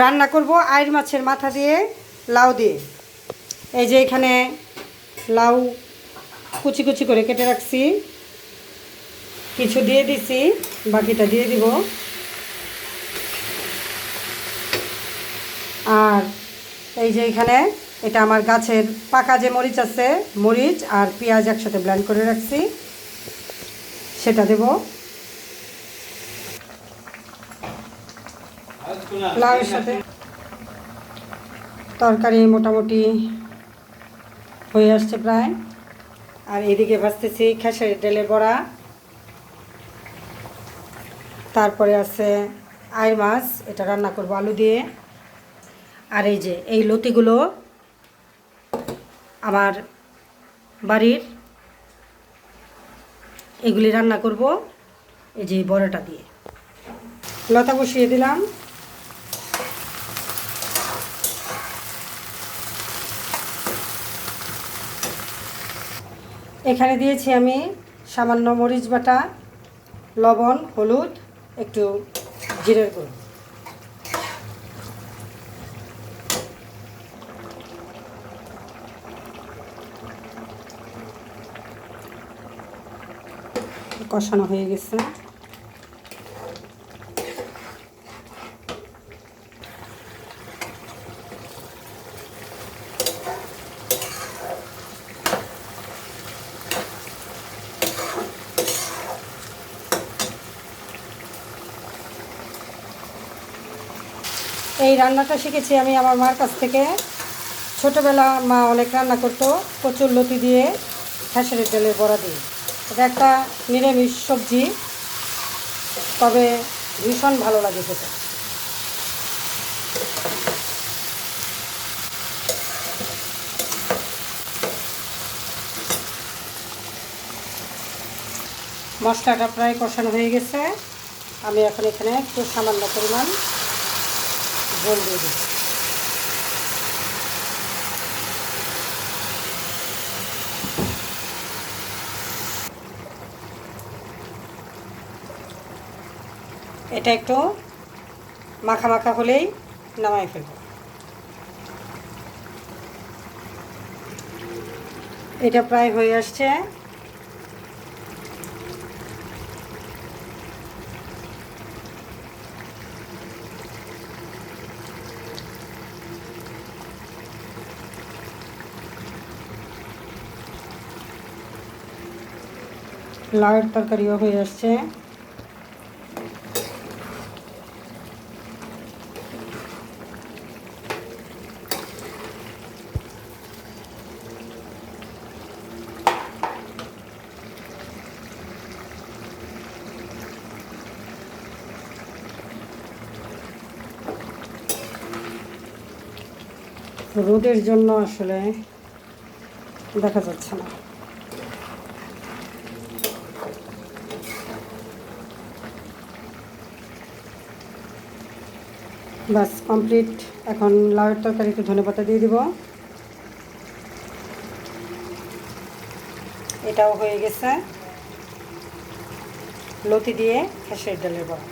রান্না করব আইড় মাছের মাথা দিয়ে লাউ দিয়ে। এই যে এখানে লাউ কুচি কুচি করে কেটে রাখছি, কিছু দিয়ে দিছি, বাকিটা দিয়ে দিব। আর এই যে এখানে এটা আমার গাছের পাকা যে মরিচ আছে, মরিচ আর পেঁয়াজ একসাথে ব্লেন্ড করে রাখছি, সেটা দেব। লাউয়ের সাথে তরকারি মোটামুটি হয়ে আসছে প্রায়। আর এদিকে ভাজতেছি খেসারির ডালের বড়া, তারপরে আছে আইড় মাছ, এটা রান্না করব আলু দিয়ে। আর এই যে এই লতিগুলো আমার বাড়ির, এগুলি রান্না করব এই যে বড়াটা দিয়ে। লতা বসিয়ে দিলাম। এখানে দিয়েছি আমি সামান্য মরিচ বাটা, লবণ, হলুদ, একটু জিরের গুঁড়ো। কষানো হয়ে গেছে। এই রান্নাটা শিখেছি আমি আমার মার কাছ থেকে। ছোটোবেলা মা অনেক রান্না করতো কচুর লতি দিয়ে, খেসারির ডালের বড়া দিয়ে। এটা একটা নিরামিষ সবজি, তবে ভীষণ ভালো লাগে খেতে। মশলাটা প্রায় কষানো হয়ে গেছে। আমি এখন এখানে একটু সামান্য পরিমাণ জল দিয়ে দিই। এটা একটু মাখা মাখা হলেই নামাই ফেলব। এটা প্রায় হয়ে আসছে। লাউয়ের তরকারিও হয়ে আসছে। রোদের জন্য আসলে দেখা যাচ্ছে না। বাস কমপ্লিট। এখন লাউয়ের তরকারিতে ধনেপাতা দিয়ে দিব। এটাও হয়ে গেছে। লতি দিয়ে খেসারির ডালের বড়া।